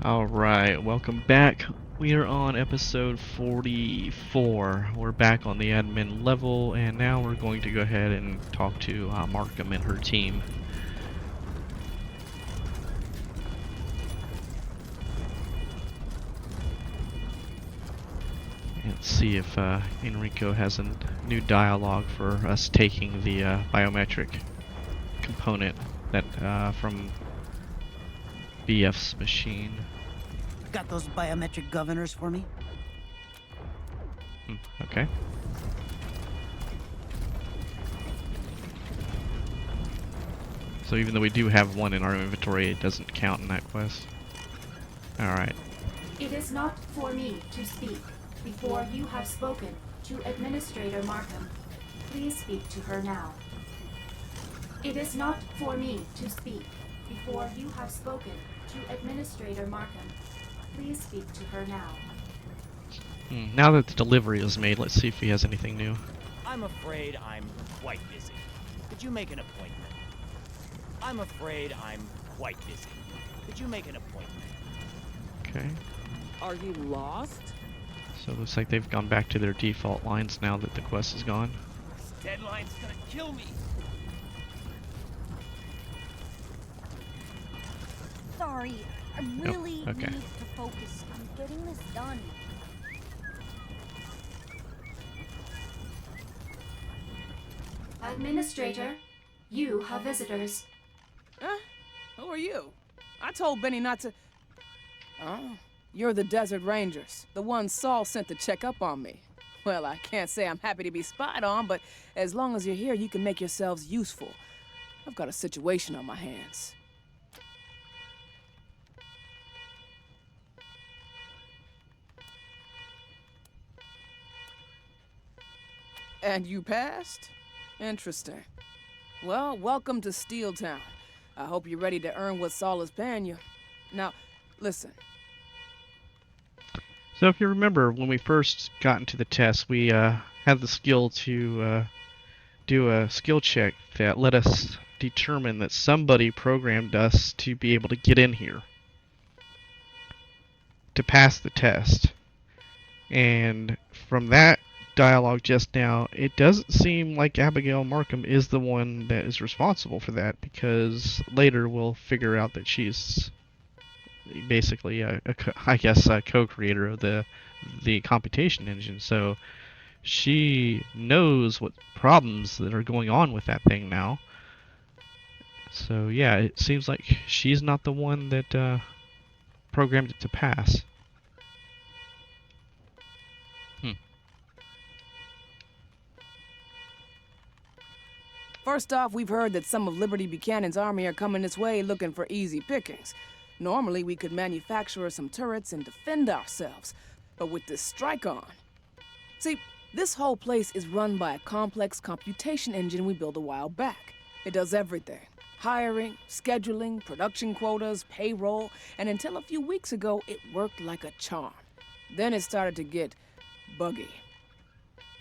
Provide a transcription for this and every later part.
Alright, welcome back. We are on episode 44. We're back on the admin level, and now we're going to go ahead and talk to Markham and her team. And see if Enrico has a new dialogue for us taking the biometric component that from BF's machine. Got those biometric governors for me? Okay. So even though we do have one in our inventory, it doesn't count in that quest. Alright. It is not for me to speak before you have spoken to Administrator Markham. Please speak to her now. It is not for me to speak before you have spoken to Administrator Markham. Please speak to her now. Now that the delivery is made, let's see if he has anything new. I'm afraid I'm quite busy. Could you make an appointment? I'm afraid I'm quite busy. Could you make an appointment? Okay. Are you lost? So it looks like they've gone back to their default lines now that the quest is gone. This deadline's gonna kill me. Sorry, I really okay. need to focus on getting this done. Administrator, you have visitors. Huh? Who are you? I told Benny not to... Oh, you're the Desert Rangers, the ones Saul sent to check up on me. Well, I can't say I'm happy to be spied on, but as long as you're here, you can make yourselves useful. I've got a situation on my hands. And you passed? Interesting. Well, welcome to Steeltown. I hope you're ready to earn what Saul is paying you. Now, listen. So if you remember, when we first got into the test, we had the skill to do a skill check that let us determine that somebody programmed us to be able to get in here, to pass the test. And from that dialogue just now, it doesn't seem like Abigail Markham is the one that is responsible for that, because later we'll figure out that she's basically a co-creator of the computation engine. So she knows what problems that are going on with that thing now. So yeah, it seems like she's not the one that programmed it to pass. First off, we've heard that some of Liberty Buchanan's army are coming this way looking for easy pickings. Normally, we could manufacture some turrets and defend ourselves, but with this strike on... See, this whole place is run by a complex computation engine we built a while back. It does everything. Hiring, scheduling, production quotas, payroll, and until a few weeks ago, it worked like a charm. Then it started to get buggy.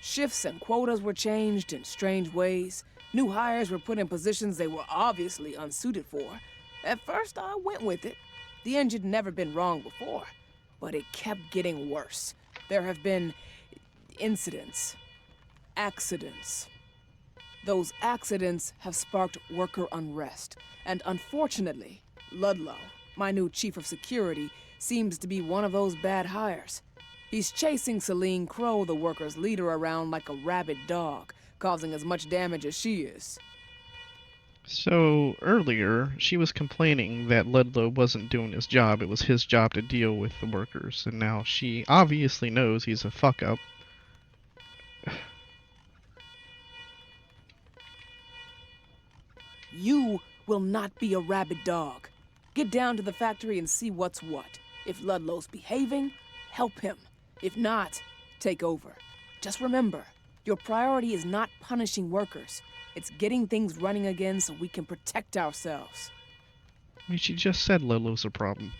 Shifts and quotas were changed in strange ways. New hires were put in positions they were obviously unsuited for. At first, I went with it. The engine had never been wrong before, but it kept getting worse. There have been incidents, accidents. Those accidents have sparked worker unrest, and unfortunately, Ludlow, my new chief of security, seems to be one of those bad hires. He's chasing Celine Crow, the workers' leader, around like a rabid dog, causing as much damage as she is. So earlier, she was complaining that Ludlow wasn't doing his job. It was his job to deal with the workers, and now she obviously knows he's a fuck-up. You will not be a rabid dog. Get down to the factory and see what's what. If Ludlow's behaving, help him. If not, take over. Just remember, your priority is not punishing workers. It's getting things running again so we can protect ourselves. I mean, she just said Ludlow's a problem.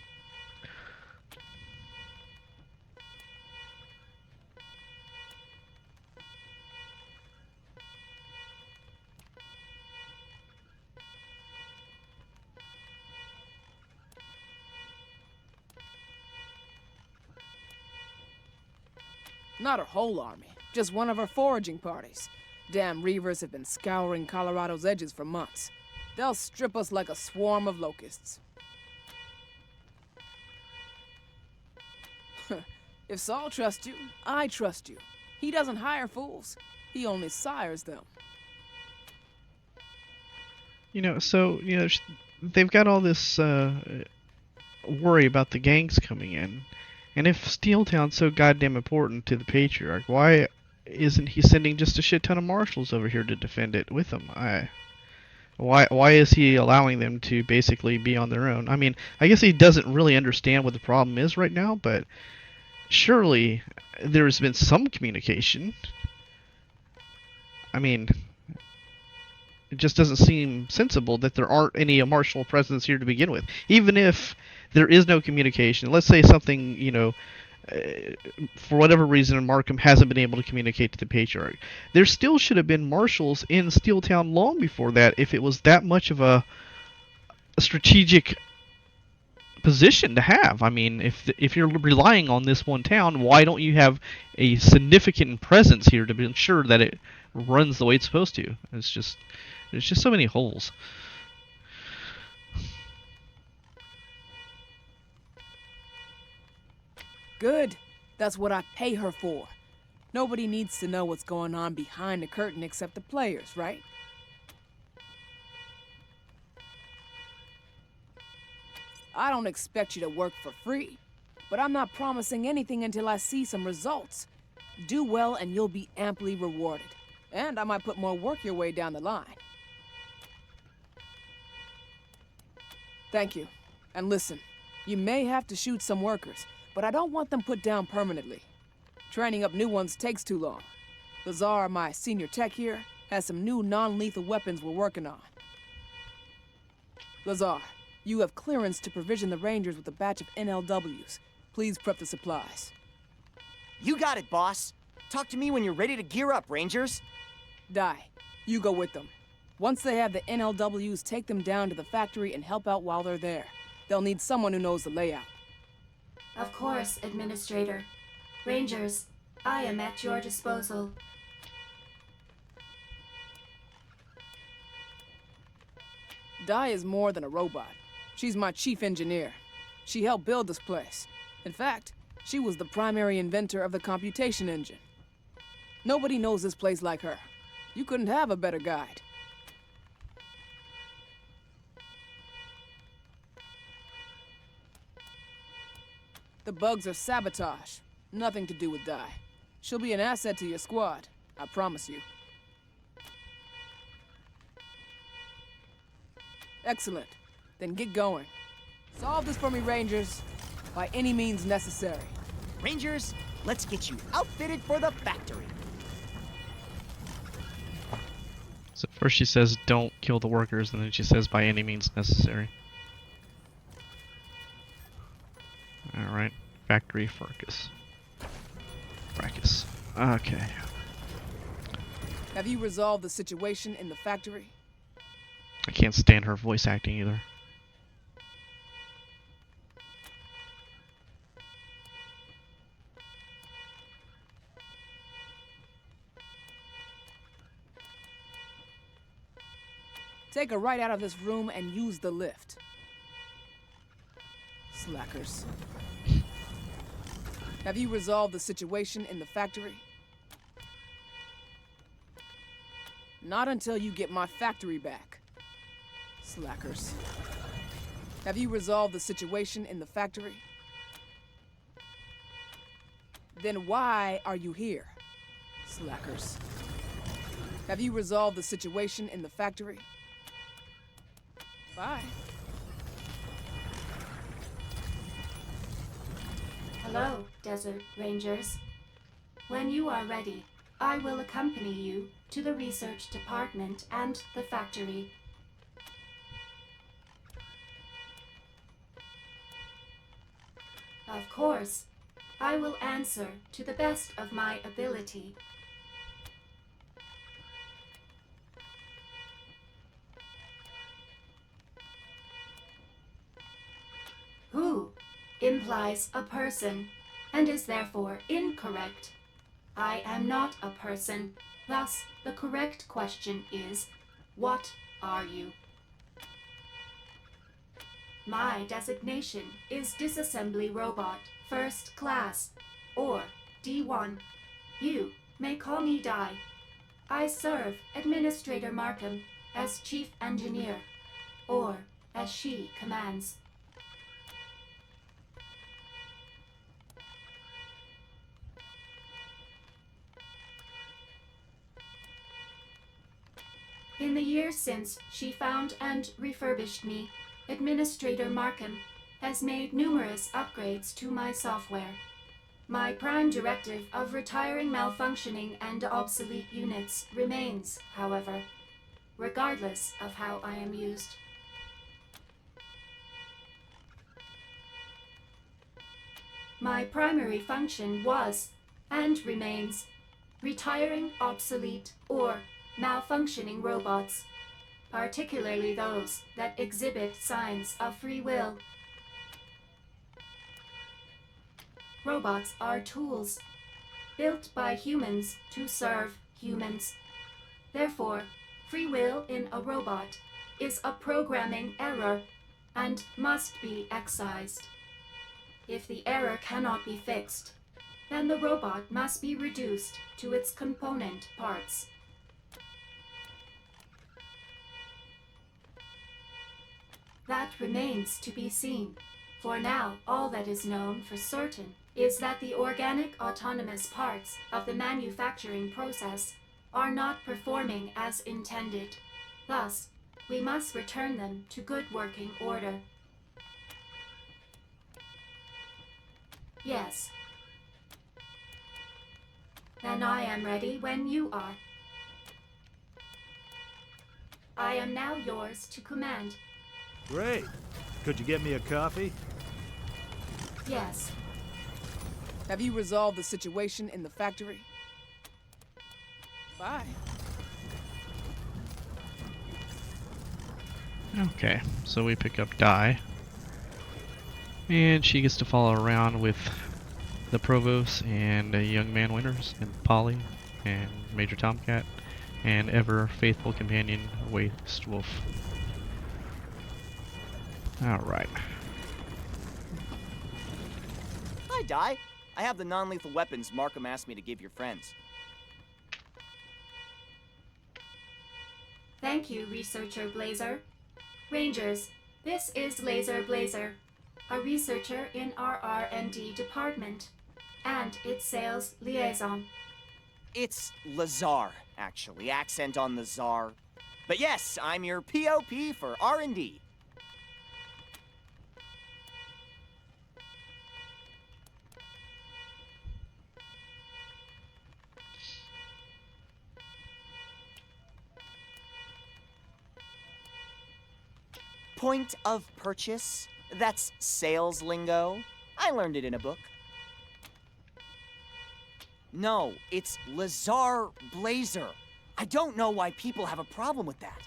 Not her whole army, just one of her foraging parties. Damn Reavers have been scouring Colorado's edges for months. They'll strip us like a swarm of locusts. If Saul trusts you, I trust you. He doesn't hire fools. He only sires them. They've got all this worry about the gangs coming in. And if Steeltown's so goddamn important to the Patriarch, why isn't he sending just a shit ton of marshals over here to defend it with him? Why is he allowing them to basically be on their own? I mean, I guess he doesn't really understand what the problem is right now, but surely there's been some communication. I mean, it just doesn't seem sensible that there aren't any marshal presence here to begin with. Even if there is no communication, let's say something, for whatever reason Markham hasn't been able to communicate to the Patriarch. There still should have been marshals in Steeltown long before that if it was that much of a strategic position to have. I mean, if you're relying on this one town, why don't you have a significant presence here to ensure that it runs the way it's supposed to? There's just so many holes. Good. That's what I pay her for. Nobody needs to know what's going on behind the curtain except the players, right? I don't expect you to work for free, but I'm not promising anything until I see some results. Do well and you'll be amply rewarded. And I might put more work your way down the line. Thank you. And listen, you may have to shoot some workers, but I don't want them put down permanently. Training up new ones takes too long. Lazar, my senior tech here, has some new non-lethal weapons we're working on. Lazar, you have clearance to provision the Rangers with a batch of NLWs. Please prep the supplies. You got it, boss. Talk to me when you're ready to gear up, Rangers. Die. You go with them. Once they have the NLWs, take them down to the factory and help out while they're there. They'll need someone who knows the layout. Of course, Administrator. Rangers, I am at your disposal. Di is more than a robot. She's my chief engineer. She helped build this place. In fact, she was the primary inventor of the computation engine. Nobody knows this place like her. You couldn't have a better guide. The bugs are sabotage. Nothing to do with Di. She'll be an asset to your squad. I promise you. Excellent. Then get going. Solve this for me, Rangers. By any means necessary. Rangers, let's get you outfitted for the factory. So first she says don't kill the workers, and then she says by any means necessary. Alright, factory Fracas. Okay. Have you resolved the situation in the factory? I can't stand her voice acting either. Take her right out of this room and use the lift. Slackers. Have you resolved the situation in the factory? Not until you get my factory back. Slackers. Have you resolved the situation in the factory? Then why are you here? Slackers. Have you resolved the situation in the factory? Bye. Hello, Desert Rangers. When you are ready, I will accompany you to the research department and the factory. Of course, I will answer to the best of my ability. Who implies a person and is therefore incorrect. I am not a person. Thus, the correct question is, what are you? My designation is Disassembly Robot, First Class, or D1. You may call me Di. I serve Administrator Markham as Chief Engineer, or as she commands. In the years since she found and refurbished me, Administrator Markham has made numerous upgrades to my software. My prime directive of retiring malfunctioning and obsolete units remains, however, regardless of how I am used. My primary function was, and remains, retiring obsolete or malfunctioning robots, particularly those that exhibit signs of free will. Robots are tools, built by humans to serve humans. Therefore, free will in a robot is a programming error and must be excised. If the error cannot be fixed, then the robot must be reduced to its component parts. That remains to be seen. For now, all that is known for certain is that the organic autonomous parts of the manufacturing process are not performing as intended. Thus, we must return them to good working order. Yes. Then I am ready when you are. I am now yours to command. Great. Could you get me a coffee? Yes. Have you resolved the situation in the factory? Bye. Okay, so we pick up Di. And she gets to follow around with the Provost and Young Man Winters and Polly and Major Tomcat and ever faithful companion Waste Wolf. Alright. Hi, Di. I have the non-lethal weapons Markham asked me to give your friends. Thank you, Researcher Blazer. Rangers, this is Laser Blazer, a researcher in our R&D department, and its sales liaison. It's Lazar, actually. Accent on the czar. But yes, I'm your POP for R&D. Point of purchase? That's sales lingo. I learned it in a book. No, it's Lazar Blazer. I don't know why people have a problem with that.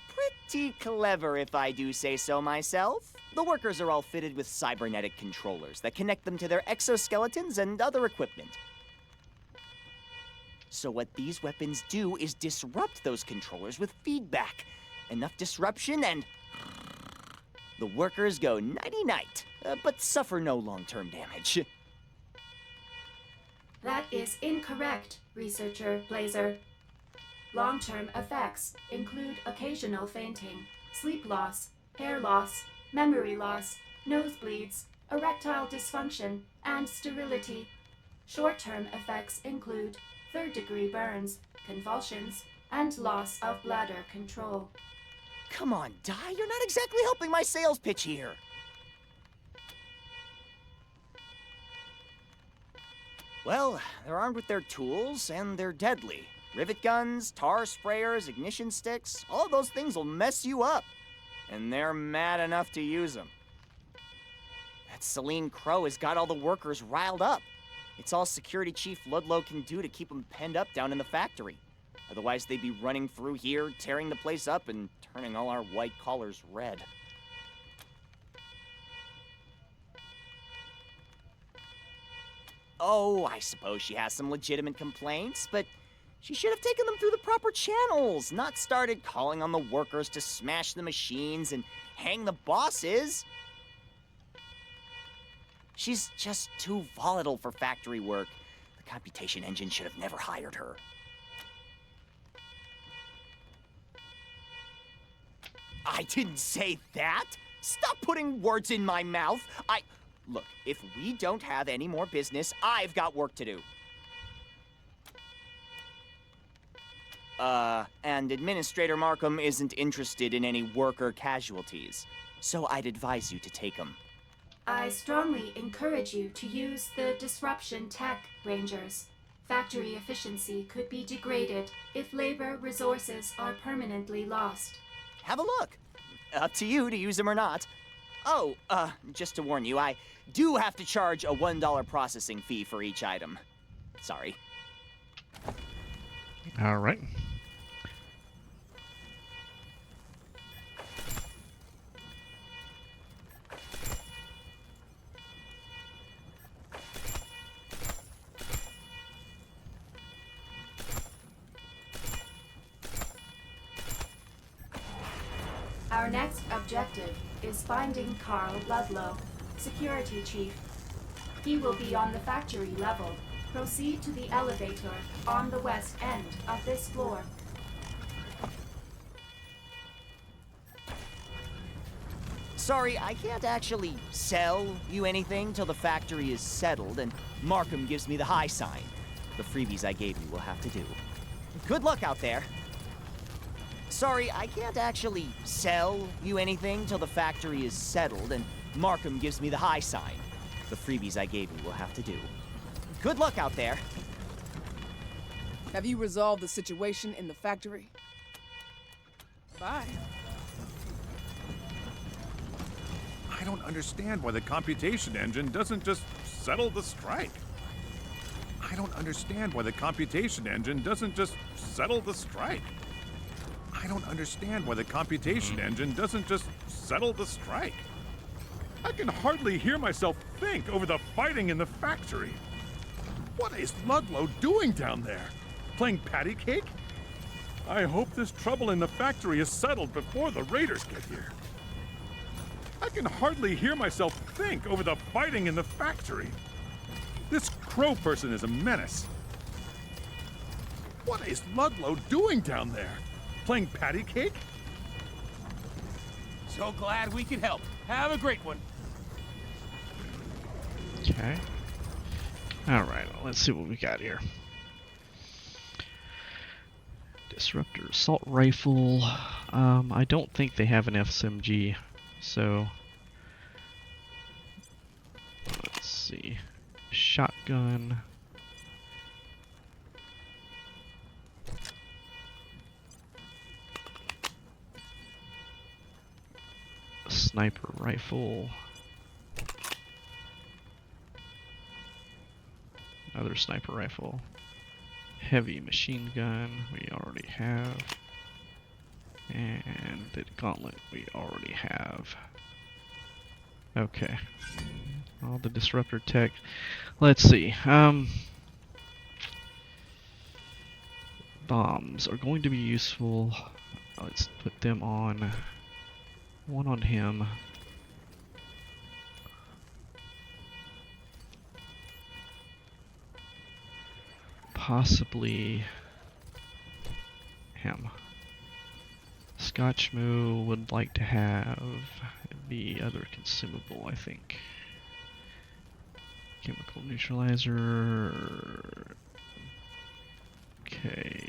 Pretty clever, if I do say so myself. The workers are all fitted with cybernetic controllers that connect them to their exoskeletons and other equipment. So what these weapons do is disrupt those controllers with feedback. Enough disruption and the workers go nighty-night, but suffer no long-term damage. That is incorrect, Researcher Blazer. Long-term effects include occasional fainting, sleep loss, hair loss, memory loss, nosebleeds, erectile dysfunction, and sterility. Short-term effects include third-degree burns, convulsions, and loss of bladder control. Come on, Di, you're not exactly helping my sales pitch here. Well, they're armed with their tools, and they're deadly. Rivet guns, tar sprayers, ignition sticks, all of those things will mess you up. And they're mad enough to use them. That Celine Crow has got all the workers riled up. It's all Security Chief Ludlow can do to keep them penned up down in the factory. Otherwise, they'd be running through here, tearing the place up, and turning all our white collars red. Oh, I suppose she has some legitimate complaints, but she should have taken them through the proper channels, not started calling on the workers to smash the machines and hang the bosses. She's just too volatile for factory work. The computation engine should have never hired her. I didn't say that! Stop putting words in my mouth! Look, if we don't have any more business, I've got work to do. And Administrator Markham isn't interested in any worker casualties, so I'd advise you to take them. I strongly encourage you to use the Disruption Tech Rangers. Factory efficiency could be degraded if labor resources are permanently lost. Have a look. Up to you to use them or not. Oh, just to warn you, I do have to charge a $1 processing fee for each item. Sorry. All right. Our next objective is finding Carl Ludlow, Security Chief. He will be on the factory level. Proceed to the elevator on the west end of this floor. Sorry, I can't actually sell you anything till the factory is settled and Markham gives me the high sign. The freebies I gave you will have to do. Good luck out there. Sorry, I can't actually sell you anything till the factory is settled and Markham gives me the high sign. The freebies I gave you will have to do. Good luck out there. Have you resolved the situation in the factory? Bye. I don't understand why the computation engine doesn't just settle the strike. I don't understand why the computation engine doesn't just settle the strike. I don't understand why the computation engine doesn't just settle the strike. I can hardly hear myself think over the fighting in the factory. What is Ludlow doing down there? Playing patty cake? I hope this trouble in the factory is settled before the raiders get here. I can hardly hear myself think over the fighting in the factory. This crow person is a menace. What is Ludlow doing down there? Playing patty cake? So glad we could help. Have a great one. Okay. All right. Let's see what we got here. Disruptor assault rifle. I don't think they have an SMG, so let's see. Shotgun. Sniper rifle. Another sniper rifle. Heavy machine gun we already have. And the gauntlet we already have. Okay. All the disruptor tech. Let's see. Bombs are going to be useful. Let's put them on. One on him. Possibly him. Scotchmo would like to have the other consumable, I think. Chemical neutralizer. Okay.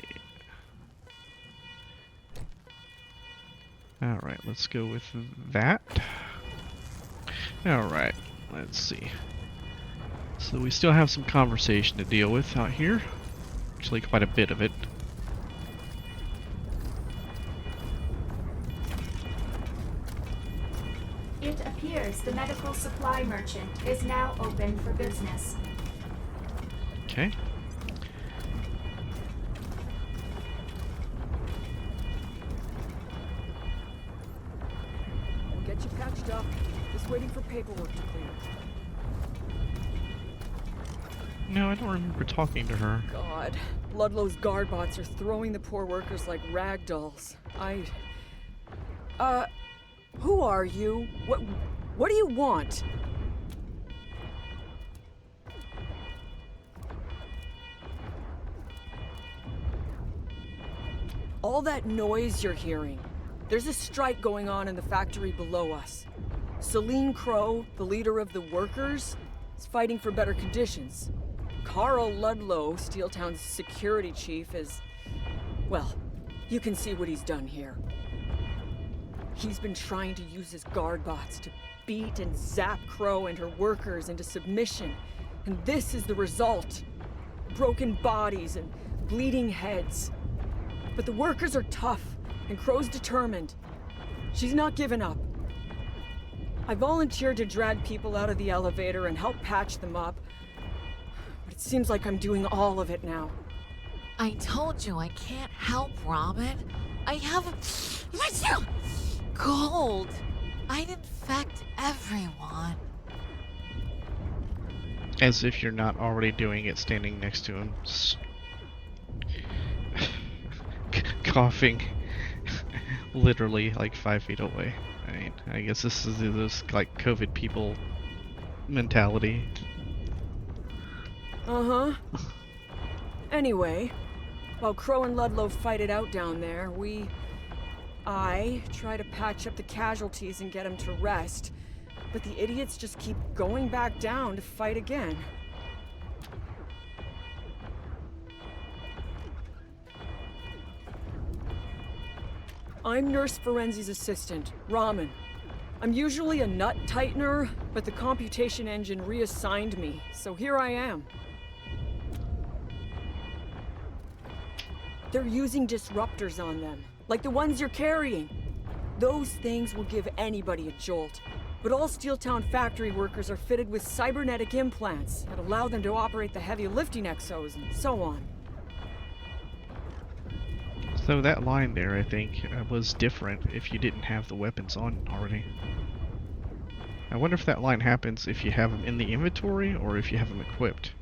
Alright, let's go with that. Alright, let's see. So we still have some conversation to deal with out here. Actually, quite a bit of it. It appears the medical supply merchant is now open for business. Okay. We'll get you patched up. Just waiting for paperwork to clear. No, I don't remember talking to her. God, Ludlow's guard bots are throwing the poor workers like rag dolls. Who are you? What do you want? All that noise you're hearing. There's a strike going on in the factory below us. Celine Crow, the leader of the workers, is fighting for better conditions. Carl Ludlow, Steeltown's security chief, is... well, you can see what he's done here. He's been trying to use his guard bots to beat and zap Crow and her workers into submission. And this is the result. Broken bodies and bleeding heads. But the workers are tough, and Crow's determined. She's not giving up. I volunteered to drag people out of the elevator and help patch them up. But it seems like I'm doing all of it now. I told you I can't help, Robin. I have cold. I'd infect everyone. As if you're not already doing it standing next to him. Coughing. Literally like 5 feet away. I mean, I guess this is this like COVID people mentality. Uh-huh. Anyway, while Crow and Ludlow fight it out down there, I try to patch up the casualties and get them to rest, but the idiots just keep going back down to fight again. I'm Nurse Ferenzi's assistant, Raman. I'm usually a nut tightener, but the computation engine reassigned me, so here I am. They're using disruptors on them, like the ones you're carrying. Those things will give anybody a jolt, but all Steeltown factory workers are fitted with cybernetic implants that allow them to operate the heavy lifting exos and so on. So that line there, I think, was different if you didn't have the weapons on already. I wonder if that line happens if you have them in the inventory or if you have them equipped.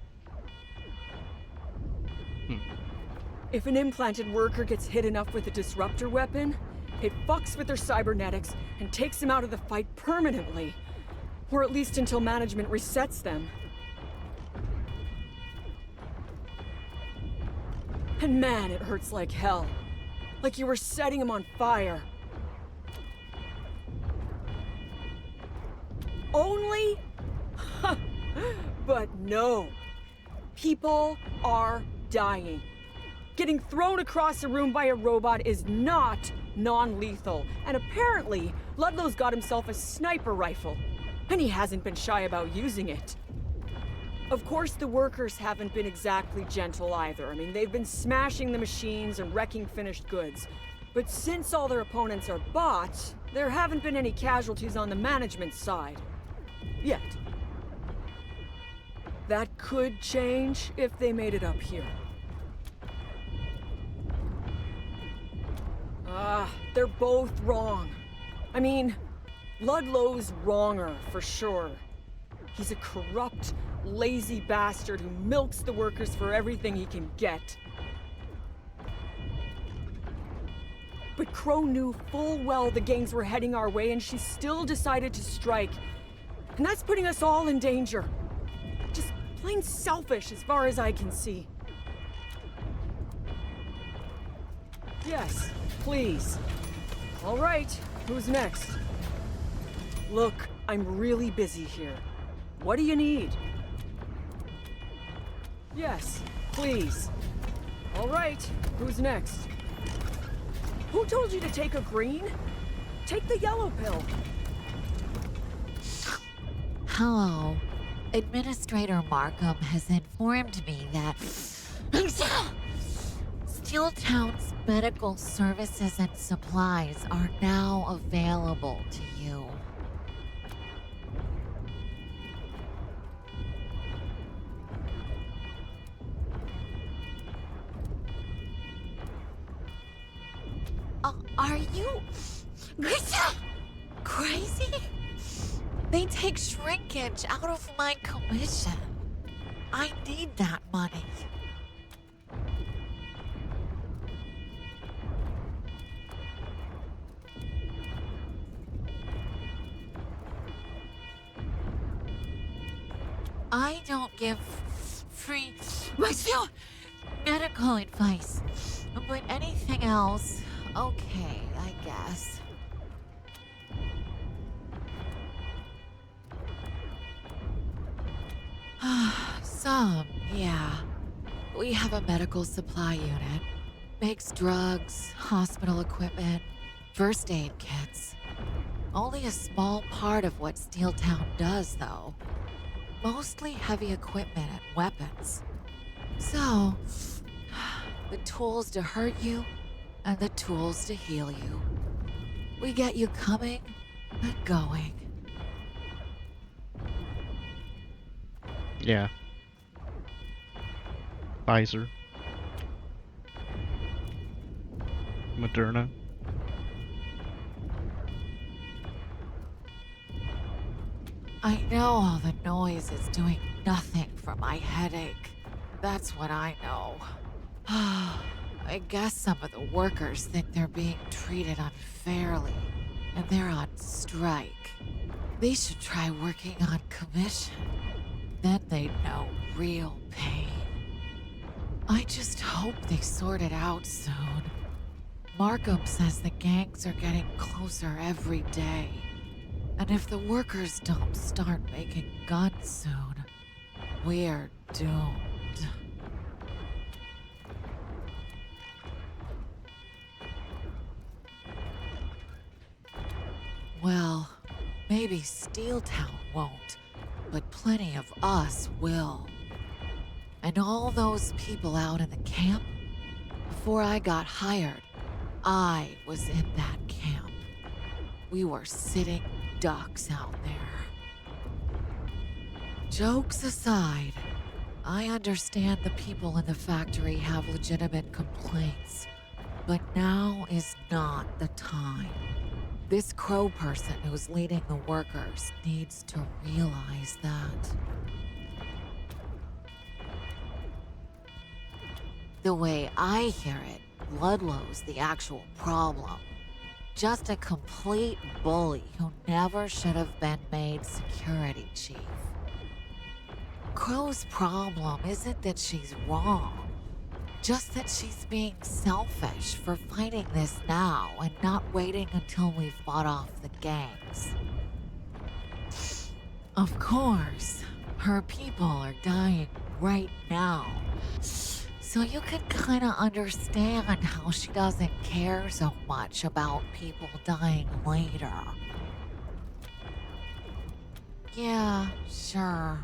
If an implanted worker gets hit enough with a disruptor weapon, it fucks with their cybernetics and takes them out of the fight permanently. Or at least until management resets them. And man, it hurts like hell. Like you were setting them on fire. Only? But no. People are dying. Getting thrown across a room by a robot is not non-lethal. And apparently, Ludlow's got himself a sniper rifle. And he hasn't been shy about using it. Of course, the workers haven't been exactly gentle either. I mean, they've been smashing the machines and wrecking finished goods. But since all their opponents are bots, there haven't been any casualties on the management side. Yet. That could change if they made it up here. They're both wrong. I mean, Ludlow's wronger, for sure. He's a corrupt, lazy bastard who milks the workers for everything he can get. But Crow knew full well the gangs were heading our way, and she still decided to strike. And that's putting us all in danger. Just plain selfish as far as I can see. Yes, please. All right, who's next? Look, I'm really busy here. What do you need? Yes, please. All right, who's next? Who told you to take a green? Take the yellow pill. Hello. Administrator Markham has informed me that Steeltown's medical services and supplies are now available to you. Are you crazy? They take shrinkage out of my commission. I need that money. I don't give free medical advice, but anything else, okay, I guess. Some, yeah. We have a medical supply unit. Makes drugs, hospital equipment, first aid kits. Only a small part of what Steeltown does, though. Mostly heavy equipment and weapons. So, the tools to hurt you and the tools to heal you. We get you coming and going. Yeah. Pfizer. Moderna. I know all the noise is doing nothing for my headache. That's what I know. I guess some of the workers think they're being treated unfairly, and they're on strike. They should try working on commission. Then they'd know real pain. I just hope they sort it out soon. Markham says the gangs are getting closer every day. And if the workers don't start making guns soon, we're doomed. Well, maybe Steeltown won't, but plenty of us will. And all those people out in the camp, before I got hired, I was in that camp. We were sitting ducks out there. Jokes aside, I understand the people in the factory have legitimate complaints, but now is not the time. This crow person who's leading the workers needs to realize that. The way I hear it, Ludlow's the actual problem. Just a complete bully who never should have been made security chief. Crow's problem isn't that she's wrong, just that she's being selfish for fighting this now and not waiting until we've fought off the gangs. Of course, her people are dying right now. So you can kind of understand how she doesn't care so much about people dying later. Yeah, sure.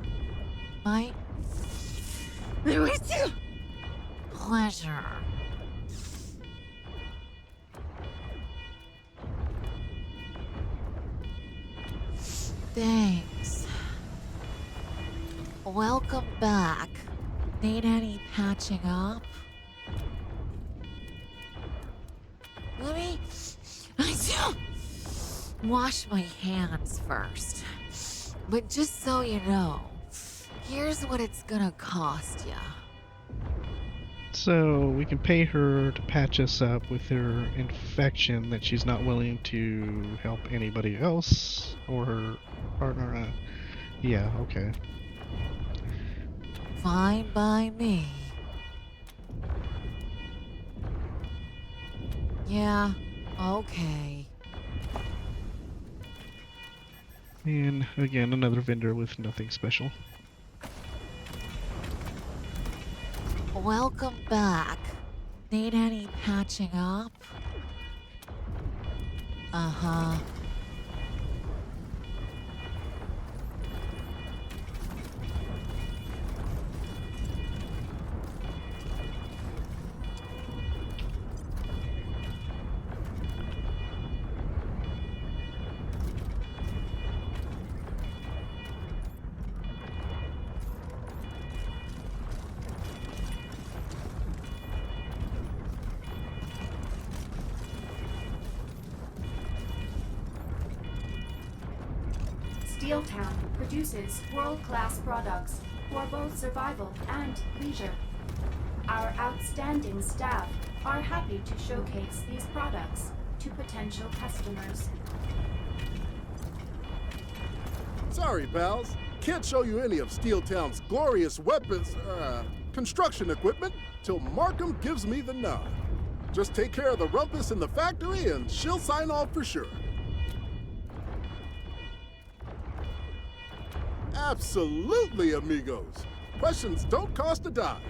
My pleasure. Thanks. Welcome back. Need any patching up? Let me wash my hands first. But just so you know, here's what it's gonna cost ya. So we can pay her to patch us up with her infection that she's not willing to help anybody else or her partner. Yeah, okay. Fine by me. Yeah, okay. And again, another vendor with nothing special. Welcome back. Need any patching up? Uh-huh. Steeltown produces world-class products for both survival and leisure. Our outstanding staff are happy to showcase these products to potential customers. Sorry, pals. Can't show you any of Steeltown's glorious weapons, construction equipment till Markham gives me the nod. Just take care of the rumpus in the factory and she'll sign off for sure. Absolutely, amigos. Questions don't cost a dime.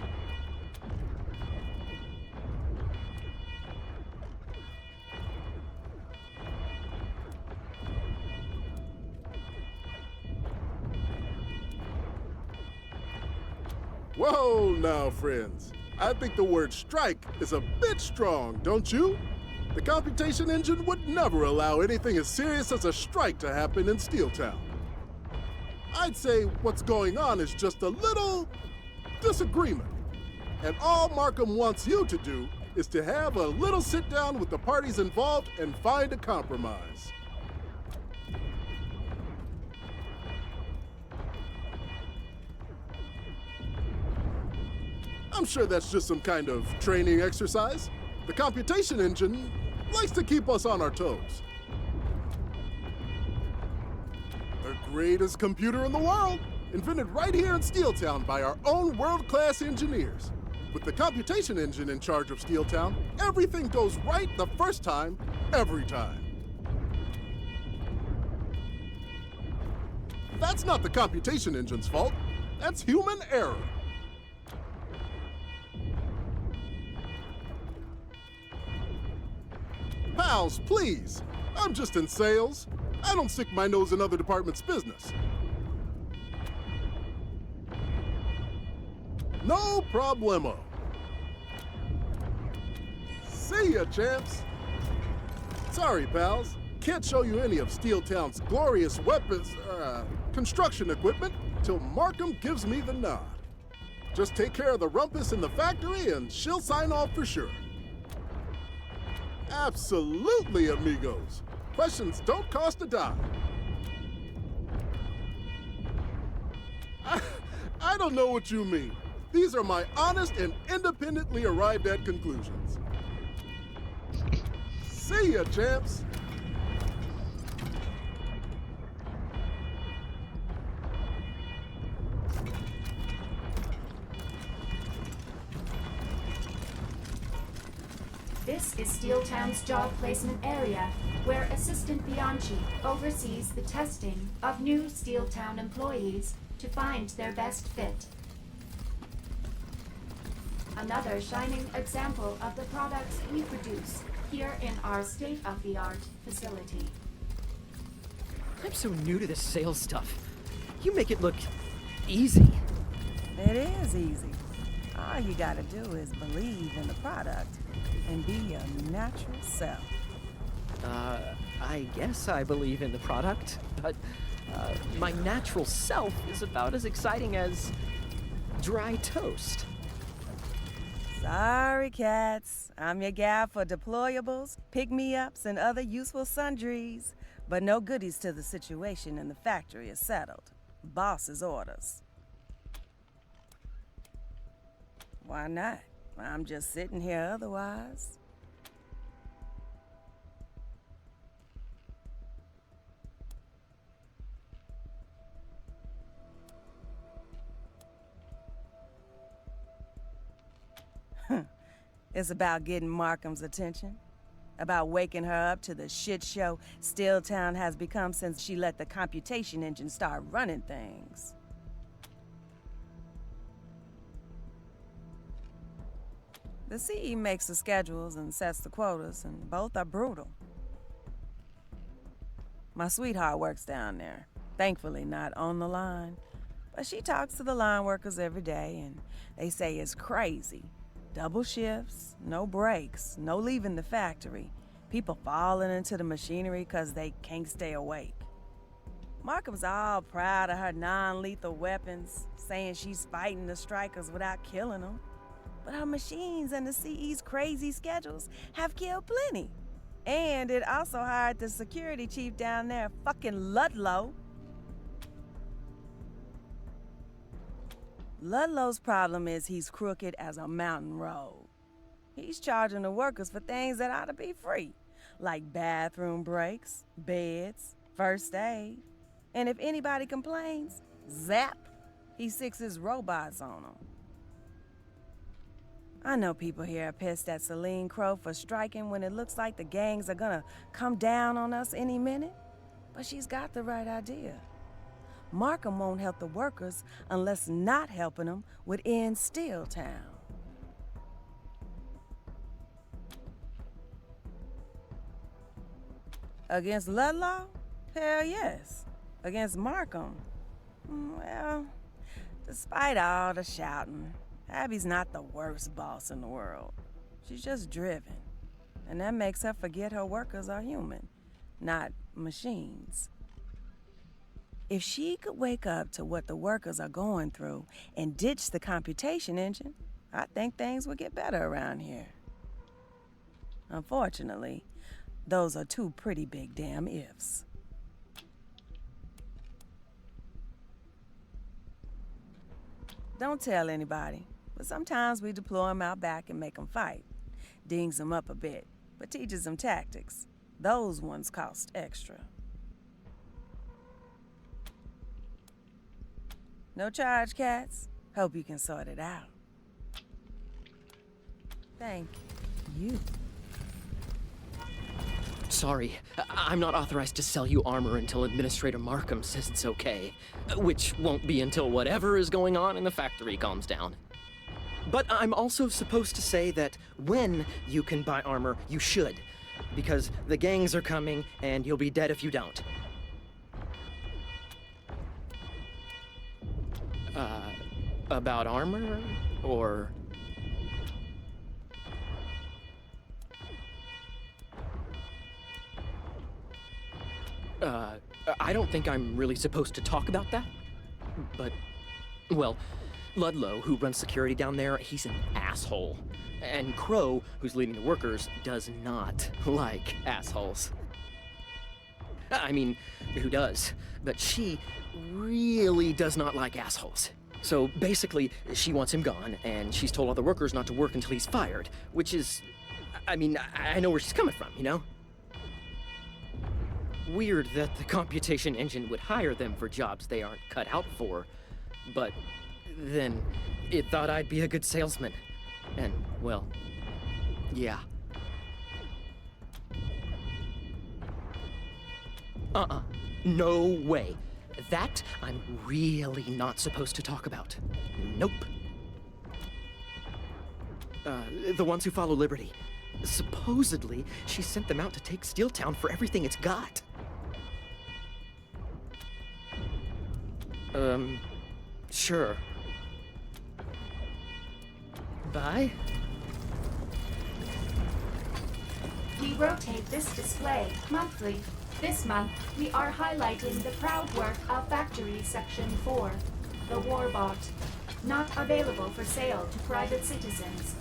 Whoa now, friends. I think the word strike is a bit strong, don't you? The computation engine would never allow anything as serious as a strike to happen in Steeltown. I'd say what's going on is just a little disagreement. And all Markham wants you to do is to have a little sit down with the parties involved and find a compromise. I'm sure that's just some kind of training exercise. The computation engine likes to keep us on our toes. The greatest computer in the world, invented right here in Steeltown by our own world-class engineers. With the computation engine in charge of Steeltown, everything goes right the first time, every time. That's not the computation engine's fault. That's human error. Pals, please. I'm just in sales. I don't stick my nose in other departments' business. No problemo. See ya, champs. Sorry, pals. Can't show you any of Steeltown's glorious weapons, construction equipment till Markham gives me the nod. Just take care of the rumpus in the factory and she'll sign off for sure. Absolutely, amigos. Questions don't cost a dime. I don't know what you mean. These are my honest and independently arrived at conclusions. See ya, champs. This is Steeltown's job placement area, where Assistant Bianchi oversees the testing of new Steeltown employees to find their best fit. Another shining example of the products we produce here in our state-of-the-art facility. I'm so new to this sales stuff. You make it look easy. It is easy. All you gotta do is believe in the product and be your natural self. I guess I believe in the product, but my natural self is about as exciting as dry toast. Sorry, cats. I'm your gal for deployables, pick-me-ups, and other useful sundries. But no goodies till the situation in the factory is settled. Boss's orders. Why not? I'm just sitting here otherwise. It's about getting Markham's attention. About waking her up to the shit show Steeltown has become since she let the computation engine start running things. The CE makes the schedules and sets the quotas, and both are brutal. My sweetheart works down there, thankfully not on the line. But she talks to the line workers every day, and they say it's crazy. Double shifts, no breaks, no leaving the factory. People falling into the machinery because they can't stay awake. Markham's all proud of her non-lethal weapons, saying she's fighting the strikers without killing them. But her machines and the CE's crazy schedules have killed plenty. And it also hired the security chief down there, fucking Ludlow. Ludlow's problem is he's crooked as a mountain road. He's charging the workers for things that ought to be free, like bathroom breaks, beds, first aid. And if anybody complains, zap, he sicks his robots on them. I know people here are pissed at Celine Crow for striking when it looks like the gangs are gonna come down on us any minute, but she's got the right idea. Markham won't help the workers unless not helping them would end Steeltown. Against Ludlow? Hell yes. Against Markham? Well, despite all the shouting, Abby's not the worst boss in the world. She's just driven. And that makes her forget her workers are human, not machines. If she could wake up to what the workers are going through and ditch the computation engine, I think things would get better around here. Unfortunately, those are two pretty big damn ifs. Don't tell anybody, but sometimes we deploy them out back and make them fight. Dings them up a bit, but teaches them tactics. Those ones cost extra. No charge, cats. Hope you can sort it out. Thank you. Sorry, I'm not authorized to sell you armor until Administrator Markham says it's okay. Which won't be until whatever is going on in the factory calms down. But I'm also supposed to say that when you can buy armor, you should. Because the gangs are coming, and you'll be dead if you don't. About armor? Or... I don't think I'm really supposed to talk about that. But, well, Ludlow, who runs security down there, he's an asshole. And Crow, who's leading the workers, does not like assholes. I mean, who does? But she really does not like assholes. So basically, she wants him gone, and she's told all the workers not to work until he's fired, which is... I mean, I know where she's coming from, you know? Weird that the computation engine would hire them for jobs they aren't cut out for, but then it thought I'd be a good salesman. And, well, yeah. No way. That I'm really not supposed to talk about. Nope. The ones who follow Liberty. Supposedly, she sent them out to take Steeltown for everything it's got. Sure. Bye? We rotate this display monthly. This month, we are highlighting the proud work of Factory Section 4, the Warbot, not available for sale to private citizens.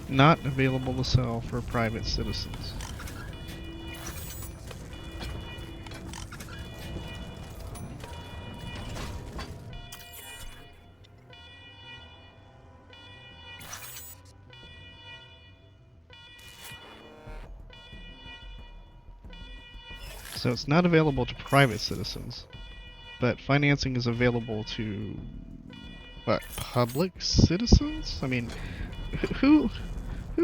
Not available to sell for private citizens. So it's not available to private citizens, but financing is available to, what, public citizens? I mean, who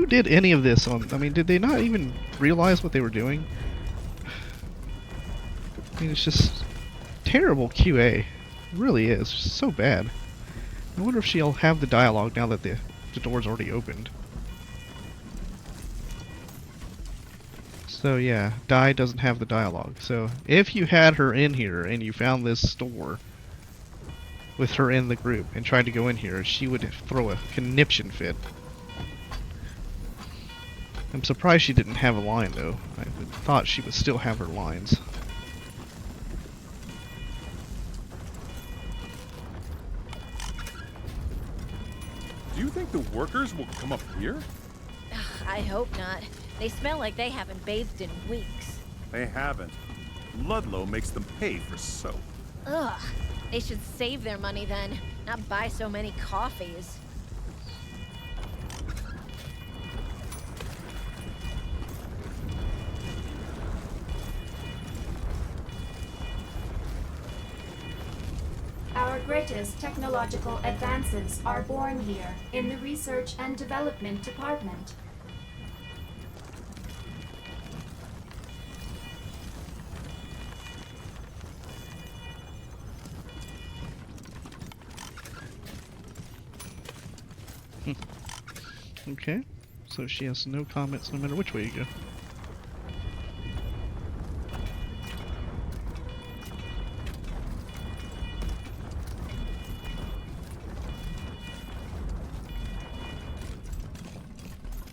did any of this on, I mean, did they not even realize what they were doing? I mean, it's just terrible QA. It really is. It's just so bad. I wonder if she'll have the dialogue now that the door's already opened. So yeah, Di doesn't have the dialogue. So if you had her in here and you found this store with her in the group and tried to go in here, she would throw a conniption fit. I'm surprised she didn't have a line though. I thought she would still have her lines. Do you think the workers will come up here? I hope not. They smell like they haven't bathed in weeks. They haven't. Ludlow makes them pay for soap. Ugh. They should save their money then, not buy so many coffees. Our greatest technological advances are born here in the Research and Development Department. Okay, so she has no comments no matter which way you go.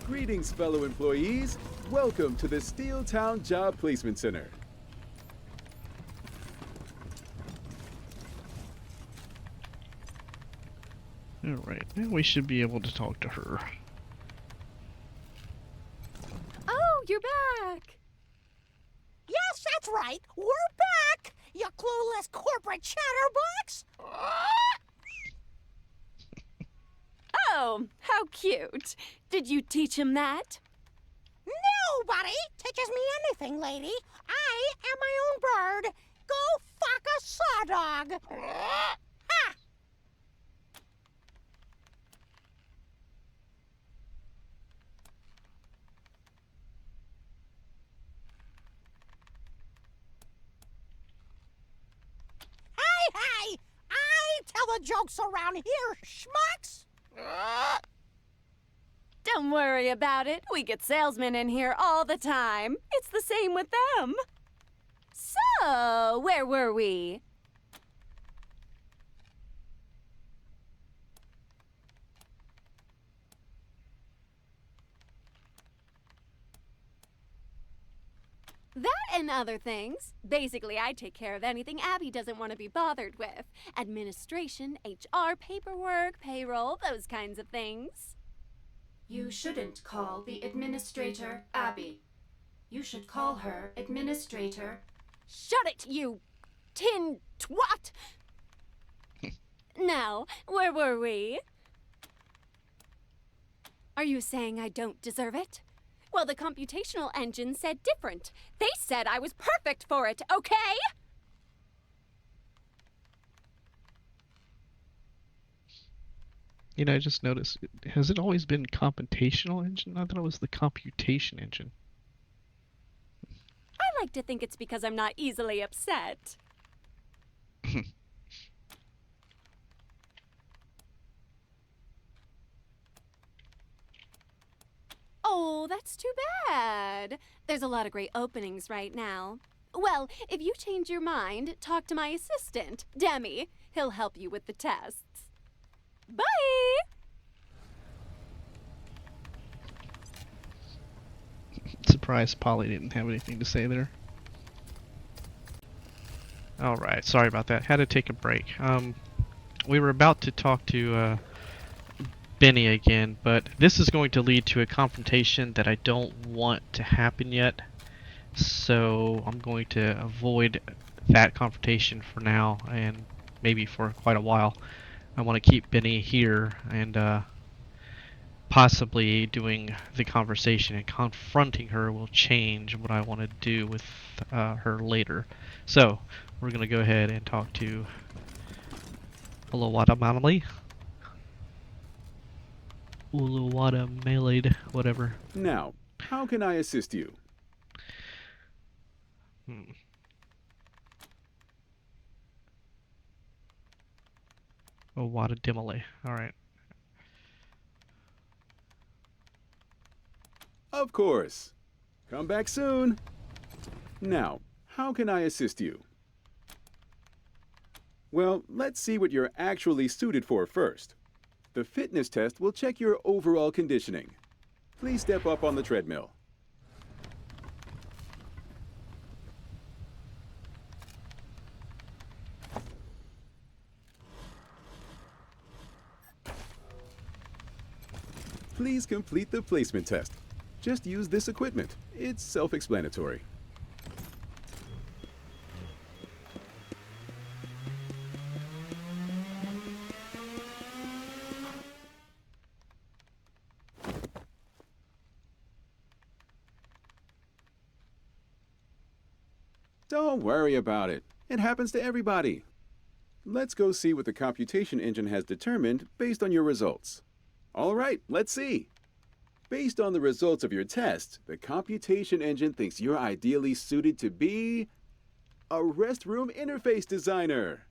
Greetings, fellow employees. Welcome to the Steeltown Job Placement Center. Alright, now we should be able to talk to her. Oh, you're back! Yes, that's right. We're back, you clueless corporate chatterbox! Oh, how cute. Did you teach him that? Nobody teaches me anything, lady. I am my own bird. Go fuck a saw dog. Ha! Hey! I tell the jokes around here, schmucks! Don't worry about it. We get salesmen in here all the time. It's the same with them. So, where were we? That and other things. Basically, I take care of anything Abby doesn't want to be bothered with. Administration, HR, paperwork, payroll, those kinds of things. You shouldn't call the administrator Abby. You should call her Administrator. Shut it, you tin twat! Now, where were we? Are you saying I don't deserve it? Well, the computational engine said different. They said I was perfect for it, okay? You know, I just noticed, has it always been computational engine? I thought it was the computation engine. I like to think it's because I'm not easily upset. Oh, that's too bad. There's a lot of great openings right now. Well, if you change your mind, talk to my assistant, Demi. He'll help you with the tests. Bye! Surprised Polly didn't have anything to say there. Alright, sorry about that. Had to take a break. We were about to talk to Benny again, but this is going to lead to a confrontation that I don't want to happen yet. So I'm going to avoid that confrontation for now, and maybe for quite a while. I want to keep Benny here and possibly doing the conversation, and confronting her will change what I want to do with her later. So we're going to go ahead and talk to Uluwata Manali. Uluwata Malade, whatever. Now, how can I assist you? Uluwata Dimale. Alright. Of course. Come back soon. Now, how can I assist you? Well, let's see what you're actually suited for first. The fitness test will check your overall conditioning. Please step up on the treadmill. Please complete the placement test. Just use this equipment. It's self-explanatory. Don't worry about it. It happens to everybody. Let's go see what the computation engine has determined based on your results. All right, let's see. Based on the results of your test, the computation engine thinks you're ideally suited to be a restroom interface designer.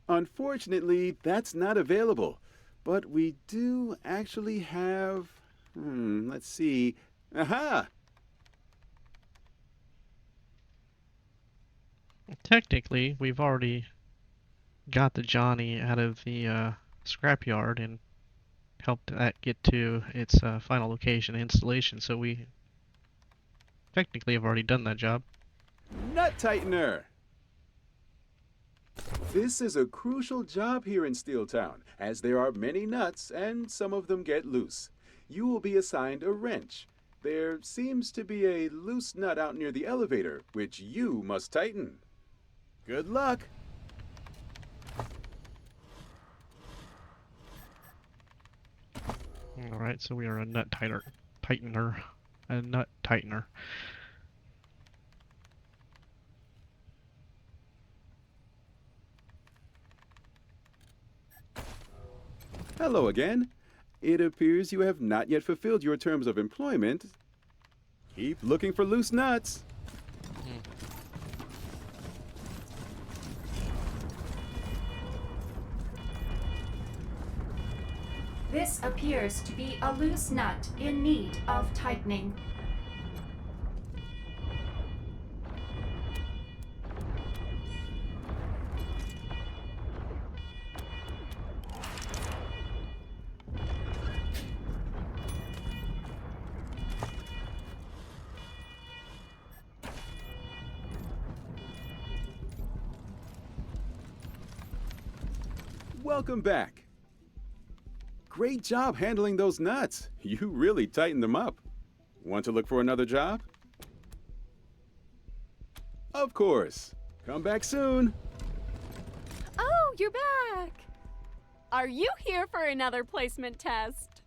Unfortunately, that's not available, but we do actually have, let's see. Aha! Technically, we've already got the Johnny out of the scrapyard and helped that get to its final location installation, so we technically have already done that job. Nut tightener! This is a crucial job here in Steeltown, as there are many nuts and some of them get loose. You will be assigned a wrench. There seems to be a loose nut out near the elevator, which you must tighten. Good luck! Alright, so we are a nut tightener. A nut tightener. Hello again. It appears you have not yet fulfilled your terms of employment. Keep looking for loose nuts. This appears to be a loose nut in need of tightening. Welcome back. Great job handling those nuts. You really tightened them up. Want to look for another job? Of course. Come back soon. Oh, you're back! Are you here for another placement test?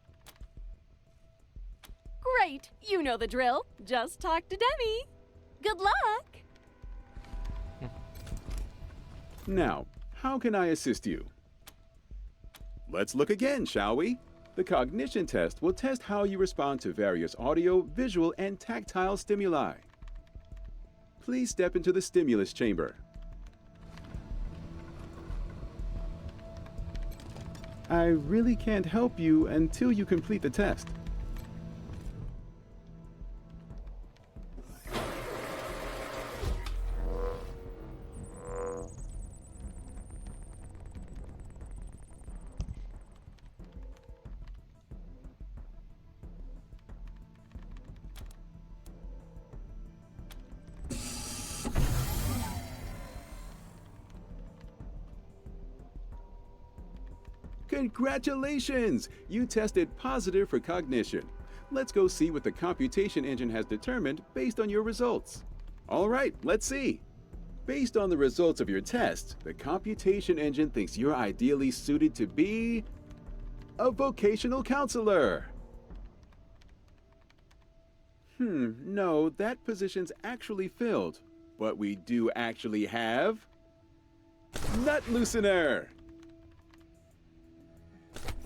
Great! You know the drill. Just talk to Demi. Good luck! Now, how can I assist you? Let's look again, shall we? The cognition test will test how you respond to various audio, visual, and tactile stimuli. Please step into the stimulus chamber. I really can't help you until you complete the test. Congratulations! You tested positive for cognition. Let's go see what the computation engine has determined based on your results. All right, let's see. Based on the results of your test, the computation engine thinks you're ideally suited to be a vocational counselor. No, that position's actually filled. But we do actually have nut loosener.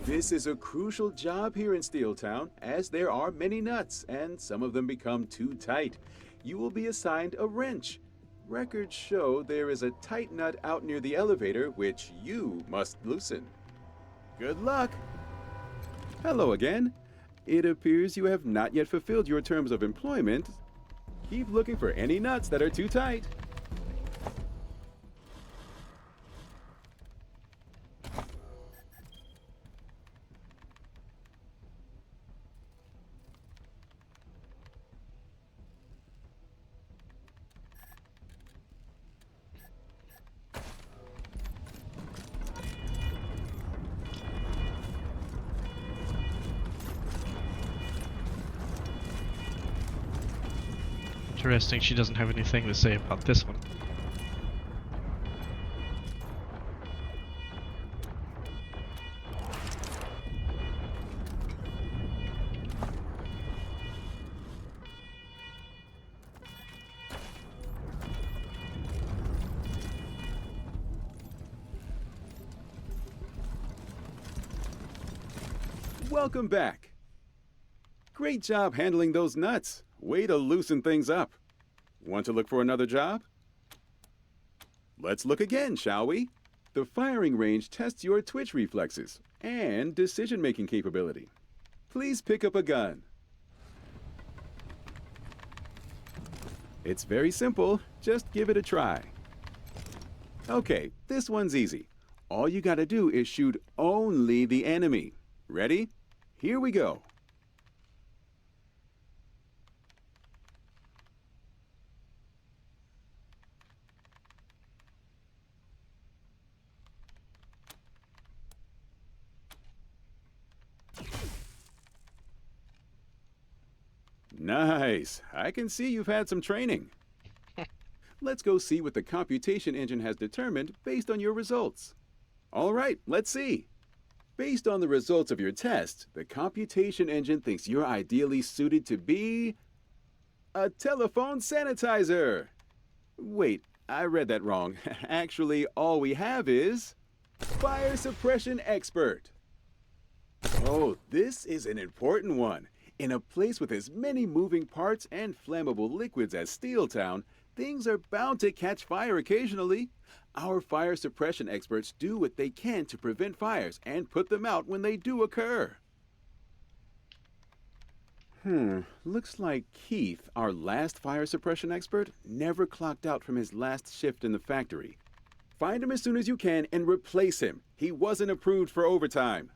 This is a crucial job here in Steeltown, as there are many nuts, and some of them become too tight. You will be assigned a wrench. Records show there is a tight nut out near the elevator, which you must loosen. Good luck! Hello again. It appears you have not yet fulfilled your terms of employment. Keep looking for any nuts that are too tight. Interesting, she doesn't have anything to say about this one. welcome back. Great job handling those nuts. Way to loosen things up. Want to look for another job? Let's look again, shall we? The firing range tests your twitch reflexes and decision-making capability. Please pick up a gun. It's very simple. Just give it a try. Okay, this one's easy. All you gotta do is shoot only the enemy. Ready? Here we go. Nice. I can see you've had some training. Let's go see what the computation engine has determined based on your results. All right, let's see. Based on the results of your test, the computation engine thinks you're ideally suited to be a telephone sanitizer. Wait, I read that wrong. Actually, all we have is fire suppression expert. Oh, this is an important one. In a place with as many moving parts and flammable liquids as Steeltown, things are bound to catch fire occasionally. Our fire suppression experts do what they can to prevent fires and put them out when they do occur. Looks like Keith, our last fire suppression expert, never clocked out from his last shift in the factory. Find him as soon as you can and replace him. He wasn't approved for overtime.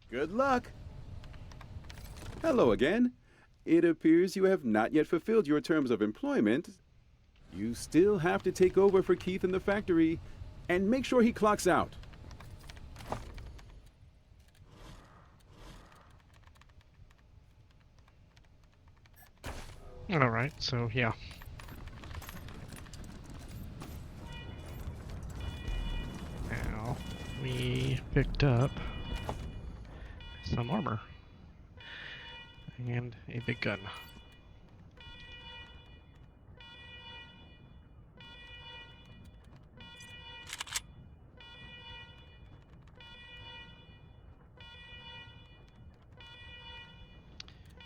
Good luck. Hello again. It appears you have not yet fulfilled your terms of employment. You still have to take over for Keith in the factory and make sure he clocks out. Alright, so yeah. Now, we picked up some armor. And a big gun.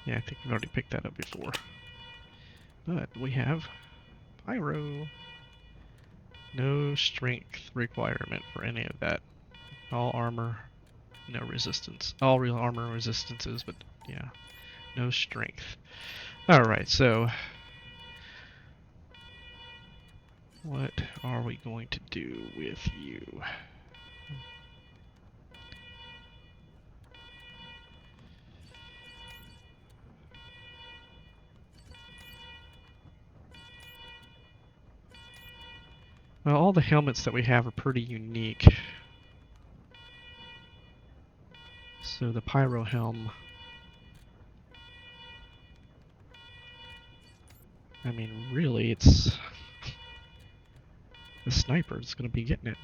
Yeah, I think we've already picked that up before. But we have pyro. No strength requirement for any of that. All armor, no resistance. All real armor resistances, but yeah. No strength. Alright, so what are we going to do with you? Well, all the helmets that we have are pretty unique. So the pyro helm, I mean, really, it's the sniper is going to be getting it.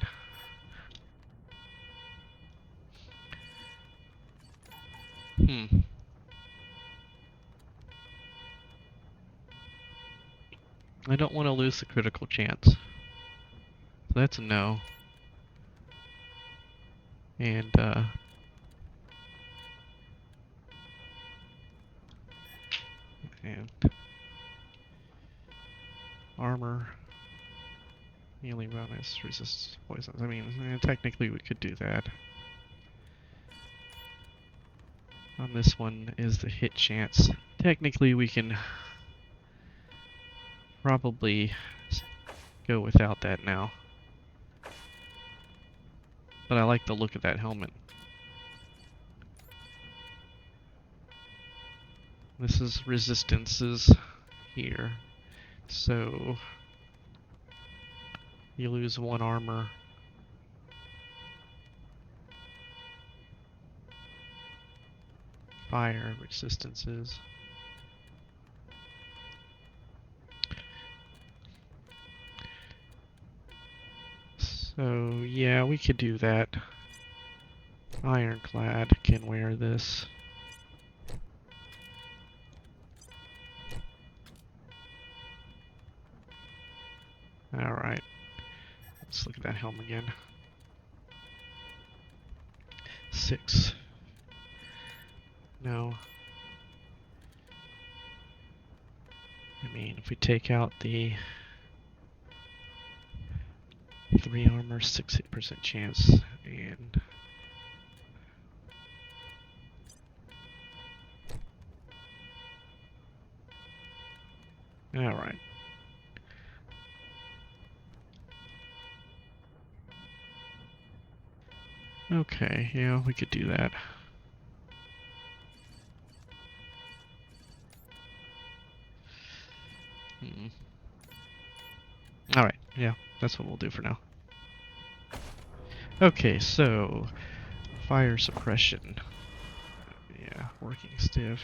I don't want to lose the critical chance. So that's a no. And, armor, healing bonus, resists poisons. I mean, technically we could do that. On this one is the hit chance. Technically we can probably go without that now. But I like the look of that helmet. This is resistances here. So you lose one armor. Fire resistances. So yeah, we could do that. Ironclad can wear this. Alright. Let's look at that helm again. 6. No. I mean, if we take out the 3 armor, 6% chance, and alright. Okay, yeah, we could do that. Alright, yeah, that's what we'll do for now. Okay, so fire suppression. Yeah, working stiff.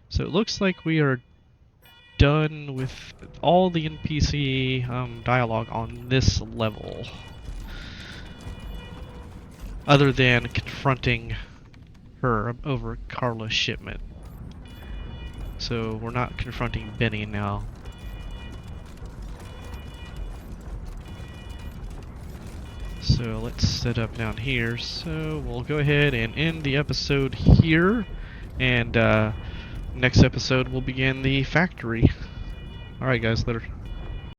So it looks like we are done with all the NPC dialogue on this level. Other than confronting her over Carla's shipment. So we're not confronting Benny now. So let's set up down here. So we'll go ahead and end the episode here. And next episode we'll begin the factory. Alright guys, later.